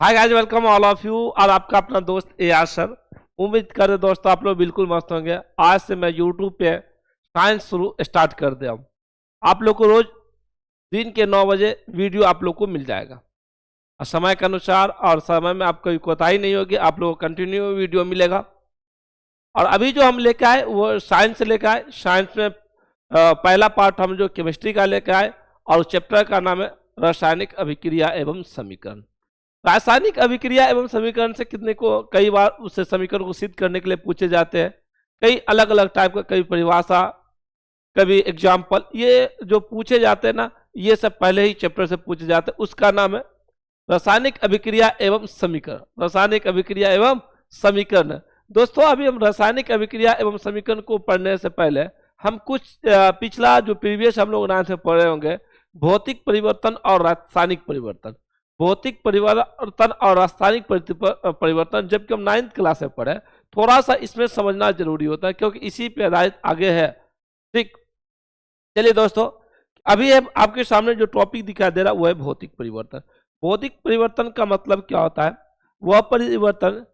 Hi guys, welcome all of you. और आपका अपना दोस्त एआर सर। उम्मीद कर रहे दोस्तों आप लोग बिल्कुल मस्त होंगे। आज से मैं यूट्यूब पे साइंस शुरू स्टार्ट कर दिया हूँ। आप लोग को रोज दिन के 9 बजे वीडियो आप लोग को मिल जाएगा और समय के अनुसार, और समय में आपको कोई कोताही नहीं होगी, आप लोग को कंटिन्यू वीडियो मिलेगा। और अभी जो हम लेकर आए वो साइंस से लेकर आए। साइंस में पहला पार्ट हम जो केमिस्ट्री का लेकर आए और उस चैप्टर का नाम है रासायनिक अभिक्रिया एवं समीकरण। रासायनिक अभिक्रिया एवं समीकरण से कितने को कई बार उससे समीकरण को सिद्ध करने के लिए पूछे जाते हैं। कई अलग अलग टाइप का, कभी परिभाषा, कभी एग्जाम्पल, ये जो पूछे जाते हैं ना, ये सब पहले ही चैप्टर से पूछे जाते हैं। उसका नाम है रासायनिक अभिक्रिया एवं समीकरण। रासायनिक अभिक्रिया एवं समीकरण। दोस्तों अभी हम रासायनिक अभिक्रिया एवं समीकरण को पढ़ने से पहले हम कुछ पिछला जो प्रीवियस हम लोग 9th में पढ़े होंगे, भौतिक परिवर्तन और रासायनिक परिवर्तन। भौतिक परिवर्तन और रासायनिक परिवर्तन जबकि हम 9th क्लास में पढ़े, थोड़ा सा इसमें समझना जरूरी होता है क्योंकि इसी पे आधारित आगे है। ठीक, चलिए दोस्तों, अभी आपके सामने जो टॉपिक दिखाई दे रहा है वो है भौतिक परिवर्तन। भौतिक परिवर्तन का मतलब क्या होता है? वह परिवर्तन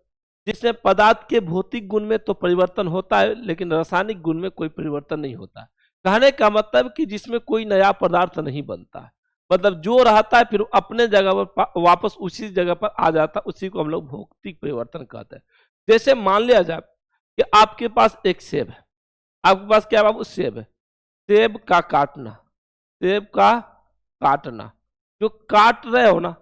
जिसमें पदार्थ के भौतिक गुण में तो परिवर्तन होता है लेकिन रासायनिक गुण में कोई परिवर्तन नहीं होता है। कहने का मतलब कि जिसमें कोई नया पदार्थ नहीं बनता है, मतलब जो रहता है फिर अपने जगह पर वापस उसी जगह पर आ जाता है, उसी को हम लोग भौतिक परिवर्तन कहते हैं। जैसे मान लिया जाए कि आपके पास एक सेब है। आपके पास क्या बाबू? सेब है। सेब का काटना, सेब का काटना, जो काट रहे हो ना,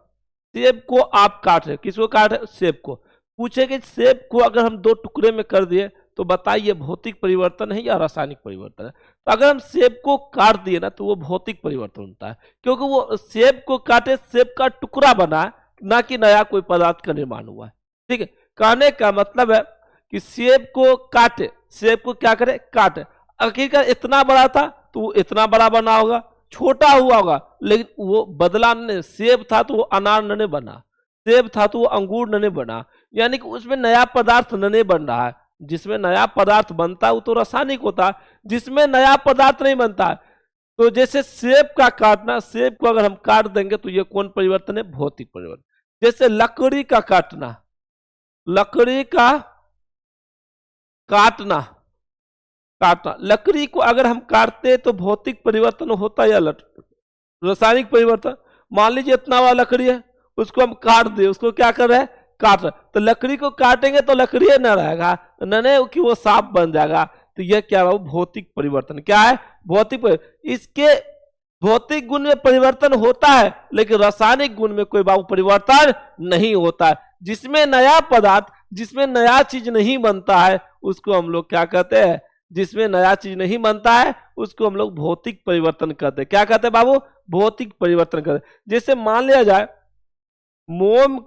सेब को आप काट रहे हो। किसको काट रहे हो? सेब को। पूछे कि सेब को अगर हम 2 टुकड़े में कर दिए तो बताइए भौतिक परिवर्तन है या रासायनिक परिवर्तन है? तो अगर हम सेब को काट दिए ना तो वो भौतिक परिवर्तन होता है, क्योंकि वो सेब को काटे, सेब का टुकड़ा बना है, ना कि नया कोई पदार्थ का निर्माण हुआ है। ठीक है, कहने का मतलब है कि सेब को काटे, सेब को क्या करे? काटे। आखिरकार इतना बड़ा था तो वो इतना बड़ा बना होगा, छोटा हुआ होगा, लेकिन वो बदला नहीं। सेब था तो वो अनार नहीं बना, सेब था तो वो अंगूर नहीं बना, यानी कि उसमें नया पदार्थ नहीं बन रहा है। जिसमें नया पदार्थ बनता है वो तो रासायनिक होता है, जिसमें नया पदार्थ नहीं बनता है। तो जैसे सेब का काटना, सेब को अगर हम काट देंगे तो ये कौन परिवर्तन है? भौतिक परिवर्तन। जैसे लकड़ी का काटना, लकड़ी का काटना, काटना, लकड़ी को अगर हम काटते तो भौतिक परिवर्तन होता है या रासायनिक परिवर्तन? मान लीजिए इतना बड़ा लकड़ी है, उसको हम काट दे, उसको क्या कर रहे हैं? काट रहे, तो लकड़ी को काटेंगे तो लकड़ी न रहेगा, नने कि वो सांप बन जाएगा। तो ये क्या है? भौतिक परिवर्तन। क्या है? भौतिक परिवर्तन। इसके भौतिक गुण में परिवर्तन होता है लेकिन रासायनिक गुण में कोई बाबू परिवर्तन नहीं होता है। जिसमें नया पदार्थ, जिसमें नया चीज नहीं बनता है उसको हम लोग क्या कहते हैं? जिसमें नया चीज नहीं बनता है उसको हम लोग भौतिक परिवर्तन कहते हैं। क्या कहते हैं बाबू? भौतिक परिवर्तन कहते हैं। जैसे मान लिया जाए मोम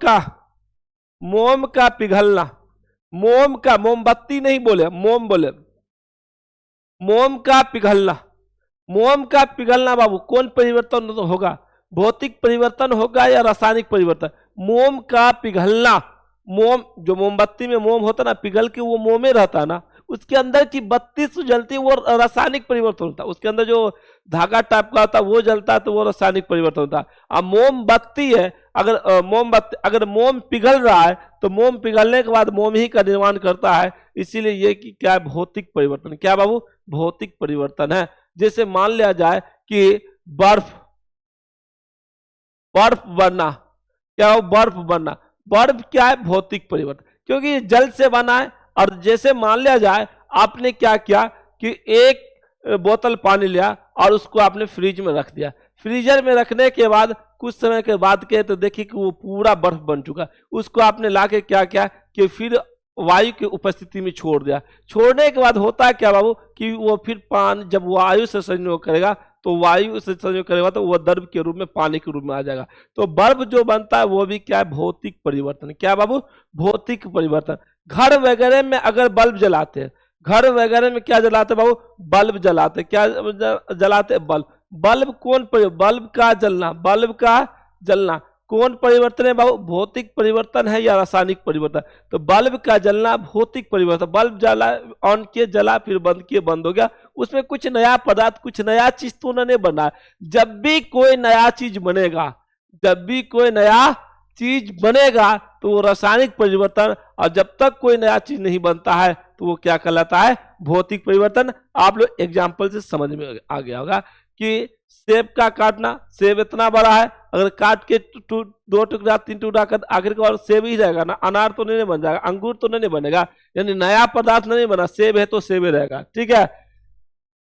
का पिघलना, मोम का, मोमबत्ती नहीं बोले, मोम बोले, मोम का पिघलना, मोम का पिघलना बाबू कौन परिवर्तन होगा? भौतिक परिवर्तन होगा या रासायनिक परिवर्तन? मोम का पिघलना, मोम जो मोमबत्ती में मोम होता है ना, पिघल के वो मोम में रहता है ना, उसके अंदर की बत्ती से जलती है, वो रासायनिक परिवर्तन होता है। उसके अंदर जो धागा टाइप का होता है वो जलता है तो वो रासायनिक परिवर्तन होता है। अब मोमबत्ती है, अगर मोमबत्ती, अगर मोम पिघल रहा है तो मोम पिघलने के बाद मोम ही का निर्माण करता है, इसीलिए ये कि क्या है? भौतिक परिवर्तन। क्या बाबू? भौतिक परिवर्तन है। जैसे मान लिया जाए कि बर्फ, बर्फ बनना, क्या हो? बर्फ बनना, बर्फ क्या है? भौतिक परिवर्तन, क्योंकि ये जल से बना है। और जैसे मान लिया जाए आपने क्या किया कि एक बोतल पानी लिया और उसको आपने फ्रिज में रख दिया, फ्रीजर में रखने के बाद कुछ समय के बाद के तो देखिए कि वो पूरा बर्फ बन चुका। उसको आपने लाके क्या किया कि फिर वायु की उपस्थिति में छोड़ दिया। छोड़ने के बाद होता है क्या बाबू कि वो फिर पानी, जब वायु से संयोग करेगा तो वायु से संयोग करेगा तो वह द्रव के रूप में, पानी के रूप में आ जाएगा। तो बर्फ जो बनता है वो भी क्या है? भौतिक परिवर्तन। क्या बाबू? भौतिक परिवर्तन। घर वगैरह में अगर बल्ब जलाते हैं, घर वगैरह में क्या जलाते बाबू? बल्ब जलाते। क्या जलाते? बल्ब। बल्ब कौन बल्ब का जलना, बल्ब का जलना कौन परिवर्तन है बाबू? भौतिक परिवर्तन है या रासायनिक परिवर्तन? तो बल्ब का जलना भौतिक परिवर्तन। बल्ब जला, ऑन किए, जला, फिर बंद किए, बंद हो गया। उसमें कुछ नया पदार्थ, कुछ नया चीज तो उन्होंने बना। जब भी कोई नया चीज बनेगा, जब भी कोई नया चीज बनेगा तो वो रासायनिक परिवर्तन, और जब तक कोई नया चीज नहीं बनता है तो वो क्या कहलाता है, भौतिक परिवर्तन। आप लोग एग्जाम्पल से समझ में आ गया होगा कि सेब का काटना, सेब इतना बड़ा है, अगर काट के 2 टुकड़ा 3 टुकड़ा कर आखिर के बाद सेब ही रहेगा ना, अनार तो नहीं बन जाएगा, अंगूर तो नहीं बनेगा, यानी नया पदार्थ नहीं बना, सेब है तो सेब ही रहेगा, ठीक है।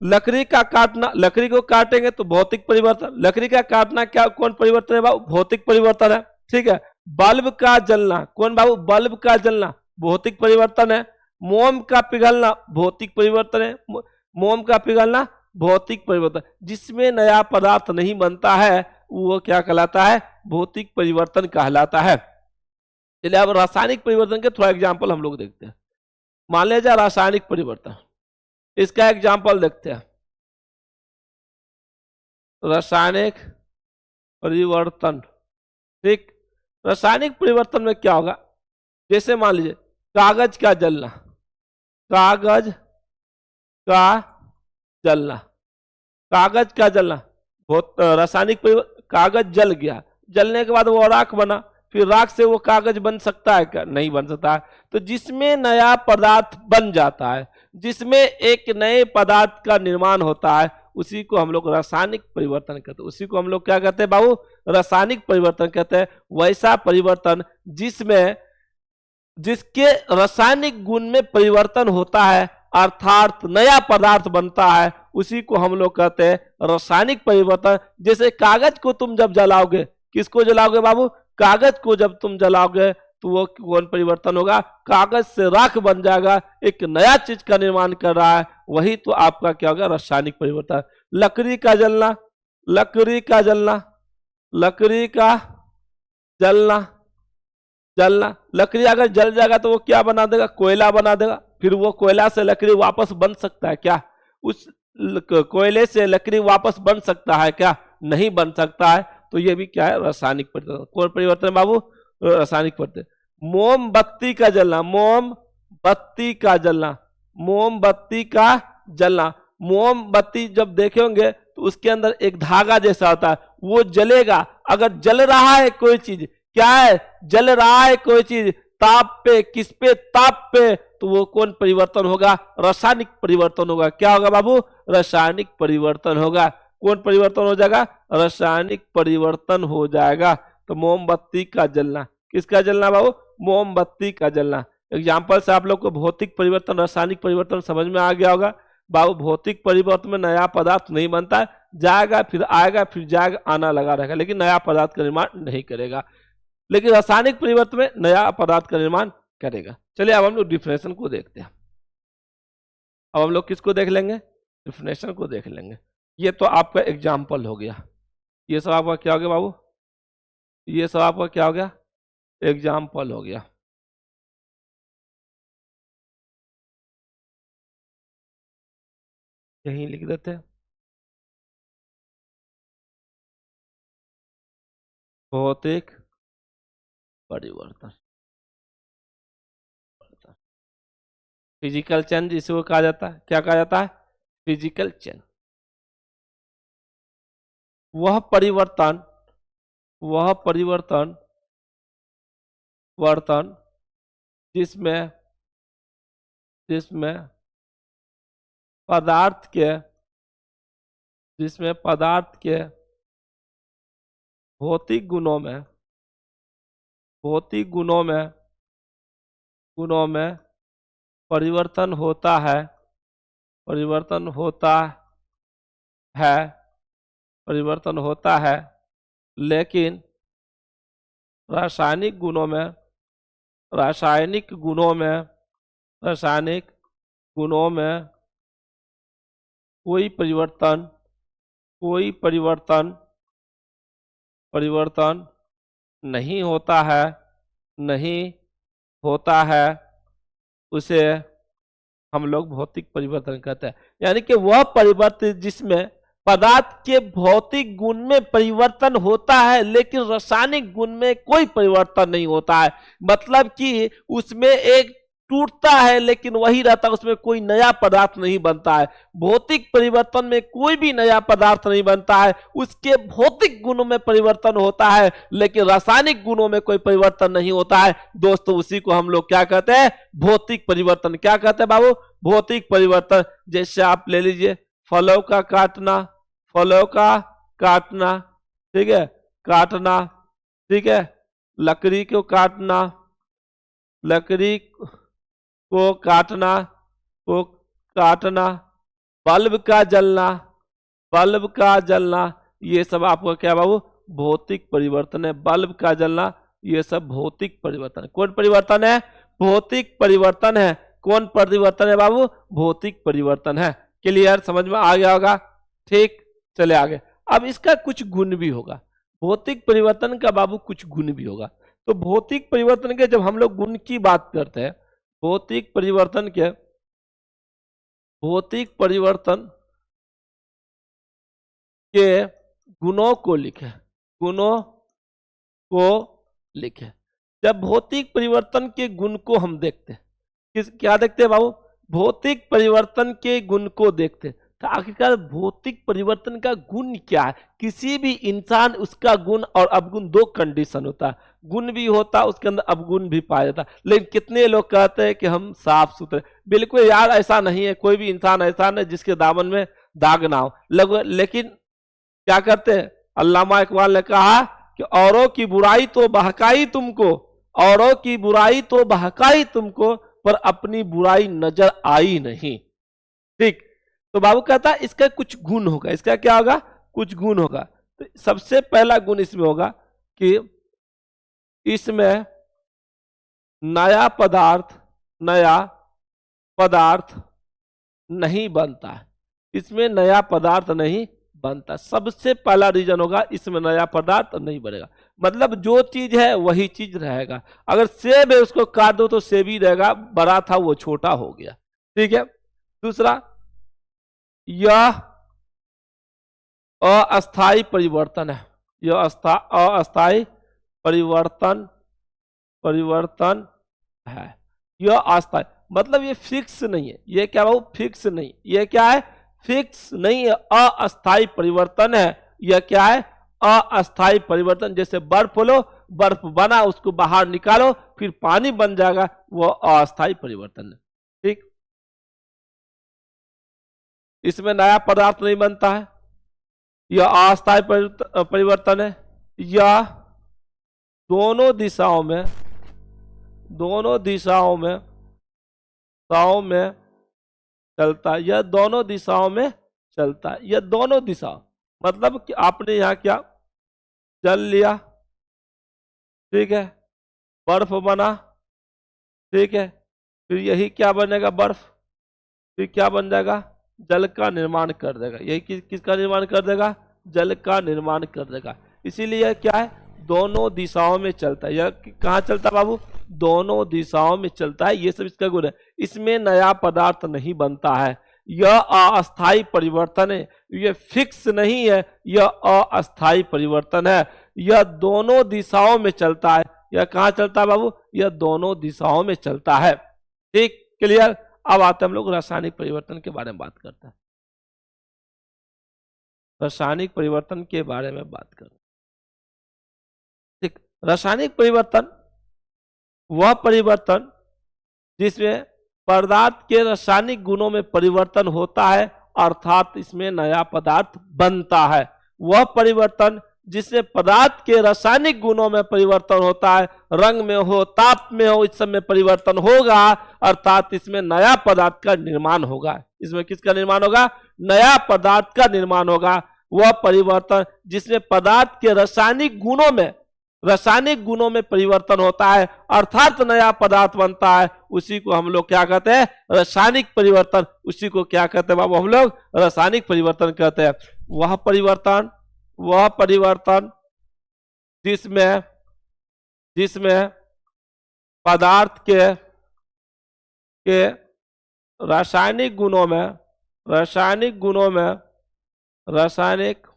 लकड़ी का काटना, लकड़ी को काटेंगे तो भौतिक परिवर्तन, लकड़ी का काटना क्या कौन परिवर्तन है बाबू, भौतिक परिवर्तन है, ठीक है। बल्ब का जलना, कौन बाबू, बल्ब का जलना भौतिक परिवर्तन है। मोम का पिघलना भौतिक परिवर्तन है, मोम का पिघलना भौतिक परिवर्तन। जिसमें नया पदार्थ नहीं बनता है वो क्या कहलाता है, भौतिक परिवर्तन कहलाता है। चलिए अब रासायनिक परिवर्तन के थोड़ा एग्जाम्पल हम लोग देखते हैं। मान लीजिए रासायनिक परिवर्तन, इसका एग्जाम्पल देखते हैं। रासायनिक परिवर्तन, ठीक। रासायनिक परिवर्तन में क्या होगा, जैसे मान लीजिए कागज का जलना, कागज का जलना, कागज का जलना बहुत रासायनिक परिवर्तन। कागज जल गया, जलने के बाद वो राख बना, फिर राख से वो कागज बन सकता है क्या, नहीं बन सकता है। तो जिसमें नया पदार्थ बन जाता है, जिसमें एक नए पदार्थ का निर्माण होता है, उसी को हम लोग रासायनिक परिवर्तन कहते हैं। उसी को हम लोग क्या कहते हैं बाबू, रासायनिक परिवर्तन कहते हैं। वैसा परिवर्तन जिसमें जिसके रासायनिक गुण में परिवर्तन होता है, अर्थात नया पदार्थ बनता है, उसी को हम लोग कहते हैं रासायनिक परिवर्तन। जैसे कागज को तुम जब जलाओगे, किसको जलाओगे बाबू, कागज को जब तुम जलाओगे तो वो कौन परिवर्तन होगा, कागज से राख बन जाएगा, एक नया चीज का निर्माण कर रहा है, वही तो आपका क्या होगा, रासायनिक परिवर्तन। लकड़ी का जलना, लकड़ी का जलना, लकड़ी का जलना, जलना, लकड़ी अगर जल जाएगा तो वो क्या बना देगा, कोयला बना देगा। फिर वो कोयला से लकड़ी वापस बन सकता है क्या, उस कोयले से लकड़ी वापस बन सकता है क्या, नहीं बन सकता है। तो ये भी क्या है, रासायनिक परिवर्तन। कौन परिवर्तन है बाबू, रासायनिक परिवर्तन। मोमबत्ती का जलना, मोमबत्ती का जलना, मोमबत्ती का जलना। मोमबत्ती जब देखे होंगे तो उसके अंदर एक धागा जैसा होता है, वो जलेगा। अगर जल रहा है कोई चीज, क्या है, जल रहा है कोई चीज, ताप पे, किस पे, ताप पे, तो वो कौन परिवर्तन होगा, रासायनिक परिवर्तन होगा। क्या होगा बाबू, रासायनिक परिवर्तन होगा। कौन परिवर्तन हो जाएगा, रासायनिक परिवर्तन हो जाएगा। तो मोमबत्ती का जलना, किसका जलना बाबू, मोमबत्ती का जलना। एग्जाम्पल से आप लोग को भौतिक परिवर्तन, रासायनिक परिवर्तन समझ में आ गया होगा। बाबू भौतिक परिवर्तन में नया पदार्थ नहीं बनता है, जाएगा फिर आएगा फिर जाएगा, आना लगा रहेगा, लेकिन नया पदार्थ का निर्माण नहीं करेगा। लेकिन रासायनिक परिवर्तन में नया पदार्थ का निर्माण करेगा। चलिए अब हम लोग डिफिनेशन को देखते हैं। अब हम लोग किसको देख लेंगे, डिफिनेशन को देख लेंगे। ये तो आपका एग्जाम्पल हो गया, ये सब आपका क्या हो गया बाबू, ये सब आपका क्या हो गया, एग्जाम्पल हो गया। यहीं लिख देते हैं, भौतिक परिवर्तन, फिजिकल चेंज इसको कहा जाता है। क्या कहा जाता है, फिजिकल चेंज। वह परिवर्तन, वह परिवर्तन वर्तन जिसमें जिसमें पदार्थ के, जिसमें पदार्थ के भौतिक गुणों में, भौतिक गुणों में परिवर्तन होता है, परिवर्तन होता है, परिवर्तन होता है, लेकिन रासायनिक गुणों में, रासायनिक गुणों में, रासायनिक गुणों में कोई परिवर्तन, कोई परिवर्तन, परिवर्तन नहीं होता है, नहीं होता है, उसे हम लोग भौतिक परिवर्तन कहते हैं। यानी कि वह परिवर्तन जिसमें पदार्थ के भौतिक गुण में परिवर्तन होता है लेकिन रासायनिक गुण में कोई परिवर्तन नहीं होता है। मतलब कि उसमें एक टूटता है लेकिन वही रहता है, उसमें कोई नया पदार्थ नहीं बनता है। भौतिक परिवर्तन में कोई भी नया पदार्थ नहीं बनता है, उसके भौतिक गुणों में परिवर्तन होता है लेकिन रासायनिक गुणों में कोई परिवर्तन नहीं होता है। दोस्तों उसी को हम लोग क्या कहते हैं, भौतिक परिवर्तन। क्या कहते हैं बाबू, भौतिक परिवर्तन। जैसे आप ले लीजिए फलों का काटना, फलों का काटना, ठीक है, काटना, ठीक है, लकड़ी को काटना, लकड़ी को काटना, को काटना, बल्ब का जलना, बल्ब का जलना, ये सब आपको क्या बाबू, भौतिक परिवर्तन है। बल्ब का जलना ये सब भौतिक परिवर्तन है। कौन परिवर्तन है, भौतिक परिवर्तन है। कौन परिवर्तन है बाबू, भौतिक परिवर्तन है। क्लियर, समझ में आ गया होगा, ठीक। चले आगे। अब इसका कुछ गुण भी होगा, भौतिक परिवर्तन का बाबू कुछ गुण भी होगा। तो भौतिक परिवर्तन के जब हम लोग गुण की बात करते हैं, भौतिक परिवर्तन के, भौतिक परिवर्तन के गुणों को लिखे, गुणों को लिखे। जब भौतिक परिवर्तन के गुण को हम देखते हैं, क्या देखते हैं बाबू, भौतिक परिवर्तन के गुण को देखते हैं। तो आखिरकार भौतिक परिवर्तन का गुण क्या है। किसी भी इंसान, उसका गुण और अवगुण दो कंडीशन होता है, गुण भी होता है उसके अंदर अवगुण भी पाया जाता है। लेकिन कितने लोग कहते हैं कि हम साफ सुथरे, बिल्कुल यार ऐसा नहीं है। कोई भी इंसान ऐसा नहीं जिसके दामन में दाग ना हो। लेकिन क्या करते हैं, अल्लामा इकबाल ने कहा कि औरों की बुराई तो बहकाई तुमको, औरों की बुराई तो बहकाई तुमको, पर अपनी बुराई नजर आई नहीं। ठीक, तो बाबू कहता है इसका कुछ गुण होगा। इसका क्या होगा, कुछ गुण होगा। तो सबसे पहला गुण इसमें होगा कि इसमें नया पदार्थ, नया पदार्थ नहीं बनता है। इसमें नया पदार्थ नहीं बनता। सबसे पहला रीजन होगा इसमें नया पदार्थ नहीं बनेगा। मतलब जो चीज है वही चीज रहेगा। अगर सेब है उसको काट दो तो सेब ही रहेगा, बड़ा था वो छोटा हो गया। ठीक है। दूसरा, यह अस्थाई परिवर्तन है। यह अस्थाई परिवर्तन, परिवर्तन है। यह अस्थाई मतलब ये फिक्स नहीं है। ये क्या बाबू, फिक्स नहीं। ये क्या है, फिक्स नहीं है, अस्थाई परिवर्तन है। यह क्या है, अस्थाई परिवर्तन। जैसे बर्फ लो, बर्फ बना, उसको बाहर निकालो, फिर पानी बन जाएगा, वो अस्थाई परिवर्तन है। ठीक, इसमें नया पदार्थ नहीं बनता है। यह अस्थाई परिवर्तन है। यह दोनों दिशाओं में, दोनों दिशाओं में, दिशाओं में चलता है। यह दोनों दिशाओं में चलता है। यह दोनों दिशा मतलब कि आपने यहां क्या जल लिया, ठीक है, बर्फ बना, ठीक है, फिर यही क्या बनेगा, बर्फ, फिर क्या बन जाएगा, जल का निर्माण कर देगा। यही किसका निर्माण कर देगा, जल का निर्माण कर देगा। इसीलिए क्या है, दोनों दिशाओं में चलता है। यह कहाँ चलता है बाबू, दोनों दिशाओं में चलता है। ये सब इसका गुण है। इसमें नया पदार्थ नहीं बनता है। यह अस्थाई परिवर्तन है, यह फिक्स नहीं है, यह अस्थाई परिवर्तन है। यह दोनों दिशाओं में चलता है। यह कहाँ चलता है बाबू, यह दोनों दिशाओं में चलता है। ठीक, क्लियर। अब आते हम लोग रासायनिक परिवर्तन के बारे में बात करते हैं। रासायनिक परिवर्तन के बारे में बात करते हैं। ठीक, रासायनिक परिवर्तन वह परिवर्तन जिसमें पदार्थ के रासायनिक गुणों में परिवर्तन होता है, अर्थात इसमें नया पदार्थ बनता है। वह परिवर्तन जिसमें पदार्थ के रासायनिक गुणों में परिवर्तन होता है, रंग में हो, ताप में हो, इस सब में परिवर्तन होगा, अर्थात इसमें नया पदार्थ का निर्माण होगा। इसमें किसका निर्माण होगा, नया पदार्थ का निर्माण होगा। वह परिवर्तन जिसमें पदार्थ के रासायनिक गुणों में, रासायनिक गुणों में परिवर्तन होता है, अर्थात नया पदार्थ बनता है, उसी को हम लोग क्या कहते हैं, रासायनिक परिवर्तन। उसी को क्या कहते हैं बाबू, हम लोग रासायनिक परिवर्तन कहते हैं। वह परिवर्तन, वह परिवर्तन जिसमें, जिसमें पदार्थ के रासायनिक गुणों में, रासायनिक गुणों में, रासायनिक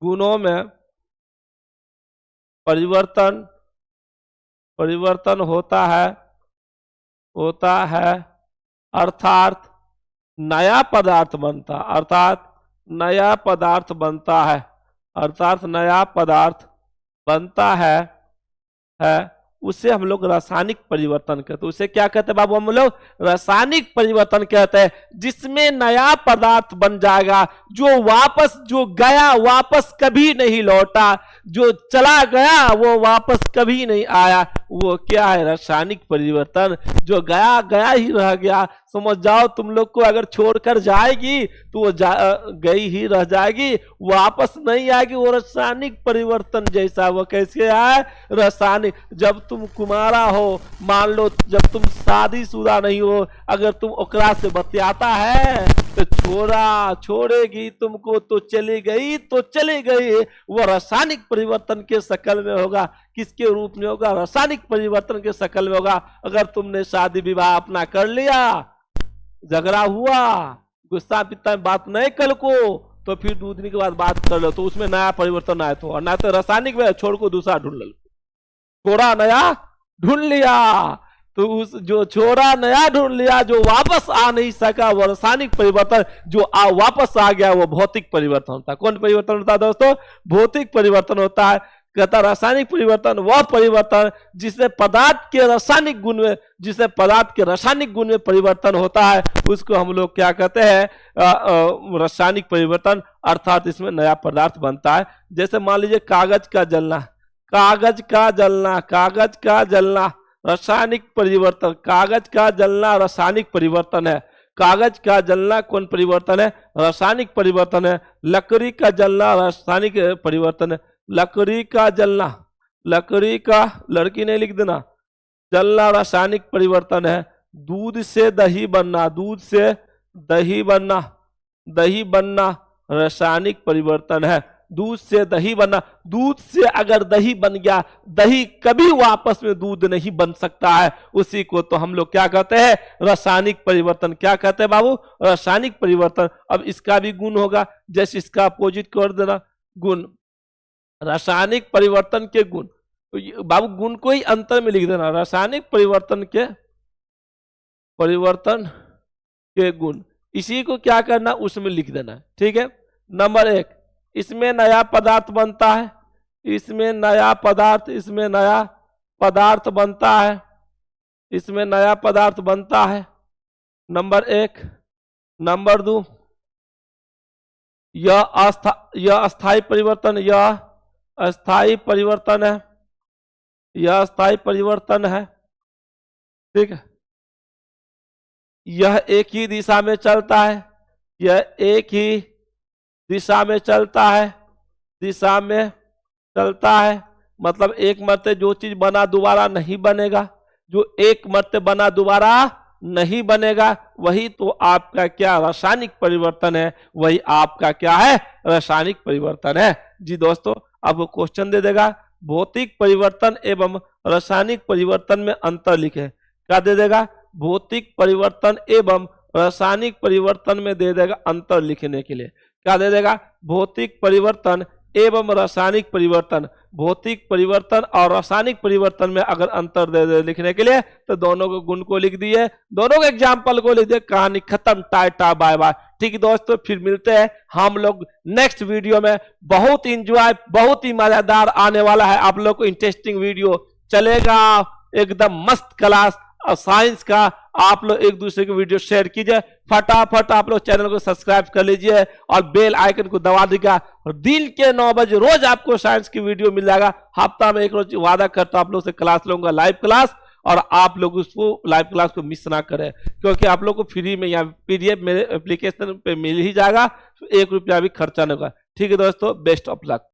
गुणों में परिवर्तन, परिवर्तन होता है, होता है, अर्थात नया पदार्थ बनता, अर्थात नया पदार्थ बनता है, अर्थात नया पदार्थ बनता है उसे हम लोग रासायनिक परिवर्तन कहते हैं। उसे क्या कहते हैं बाबू हम लोग? रासायनिक परिवर्तन कहते हैं, जिसमें नया पदार्थ बन जाएगा, जो वापस, जो गया वापस कभी नहीं लौटा, जो चला गया वो वापस कभी नहीं आया, वो क्या है? रासायनिक परिवर्तन। जो गया गया ही रह गया, समझ जाओ तुम लोग को अगर छोड़कर जाएगी तो वो गई ही रह जाएगी, वापस नहीं आएगी। वो रासायनिक परिवर्तन जैसा। वो कैसे आए? रासायनिक। जब तुम कुमारा हो, मान लो जब तुम शादीशुदा नहीं हो, अगर तुम ओकरा से बतियाता है तो छोड़ेगी तुमको तो चली गई तो चली गई। वो रासायनिक परिवर्तन के शक्ल में होगा। किसके रूप में होगा? रासायनिक परिवर्तन के शक्ल में होगा। अगर तुमने शादी विवाह अपना कर लिया, झगड़ा हुआ, गुस्सा पिता में बात नहीं कल को, तो फिर 2 दिन के बाद बात कर लो, तो उसमें नया परिवर्तन आए तो, और ना तो रासायनिक में छोड़ को दूसरा ढूंढ लो, छोड़ा नया ढूंढ लिया, तो उस जो छोड़ा नया ढूंढ लिया, जो वापस आ नहीं सका वो रासायनिक परिवर्तन। जो वापस आ गया वो भौतिक परिवर्तन होता है। कौन परिवर्तन होता है दोस्तों? भौतिक परिवर्तन होता है। कहता रासायनिक परिवर्तन वह परिवर्तन जिससे पदार्थ के रासायनिक गुण में, जिससे पदार्थ के रासायनिक गुण में परिवर्तन होता है, उसको हम लोग क्या कहते हैं? रासायनिक परिवर्तन। अर्थात इसमें नया पदार्थ बनता है। जैसे मान लीजिए कागज का जलना, कागज का जलना, कागज का जलना रासायनिक परिवर्तन। कागज का जलना रासायनिक परिवर्तन है। कागज का जलना कौन परिवर्तन है? रासायनिक परिवर्तन है। लकड़ी का जलना रासायनिक परिवर्तन है। लकड़ी का जलना, लकड़ी का, लड़की नहीं लिख देना, जलना रासायनिक परिवर्तन है। दूध से दही बनना, दूध से दही बनना, दही बनना रासायनिक परिवर्तन है। दूध से दही बनना, दूध से अगर दही बन गया, दही कभी वापस में दूध नहीं बन सकता है, उसी को तो हम लोग क्या कहते हैं? रासायनिक परिवर्तन। क्या कहते हैं बाबू? रासायनिक परिवर्तन। अब इसका भी गुण होगा, जैसे इसका अपोजिट कर देना, गुण। रासायनिक परिवर्तन के गुण, तो बाबू गुण को ही अंतर में लिख देना, रासायनिक परिवर्तन के, परिवर्तन के गुण। इसी को क्या करना? उसमें लिख देना। ठीक है। नंबर 1, इसमें नया पदार्थ बनता है, इसमें नया पदार्थ, इसमें नया पदार्थ बनता है, इसमें नया पदार्थ बनता है। नंबर 1। नंबर 2, यह अस्थाई परिवर्तन, यह अस्थाई परिवर्तन है, यह अस्थाई परिवर्तन है। ठीक है। यह एक ही दिशा में चलता है, यह एक ही दिशा में चलता है, दिशा में चलता है। मतलब एक मरते जो चीज बना दोबारा नहीं बनेगा, जो एक मरते बना दोबारा नहीं बनेगा, वही तो आपका क्या? रासायनिक परिवर्तन है। वही आपका क्या है? रासायनिक परिवर्तन है। जी दोस्तों, अब वो क्वेश्चन दे देगा, भौतिक परिवर्तन एवं रासायनिक परिवर्तन में अंतर लिखे। क्या दे देगा? भौतिक परिवर्तन एवं रासायनिक परिवर्तन में दे देगा अंतर लिखने के लिए। क्या दे देगा? भौतिक परिवर्तन एवं रासायनिक परिवर्तन। भौतिक परिवर्तन और रासायनिक परिवर्तन में अगर अंतर दे दे लिखने के लिए, तो दोनों को गुण को लिख दिए, दोनों के एग्जाम्पल को लिख दिए, कहानी खत्म, टाटा बाय बाय। ठीक है दोस्तों, फिर मिलते हैं हम लोग नेक्स्ट वीडियो में। बहुत इंजॉय, बहुत ही मजेदार आने वाला है, आप लोग को इंटरेस्टिंग वीडियो चलेगा, एकदम मस्त क्लास साइंस का। आप लोग एक दूसरे को वीडियो शेयर कीजिए, फटाफट आप लोग चैनल को सब्सक्राइब कर लीजिए और बेल आइकन को दबा दीजिएगा। दिन के 9 बजे रोज आपको साइंस की वीडियो मिल जाएगा। हफ्ता में एक रोज वादा करता हूं आप लोग से क्लास लूंगा, लाइव क्लास, और आप लोग उसको लाइव क्लास को मिस ना करें, क्योंकि आप लोग को फ्री में या PDF मेरे एप्लीकेशन पे मिल ही जाएगा, तो 1 रुपया भी खर्चा नहीं होगा। ठीक है दोस्तों, बेस्ट ऑफ लक।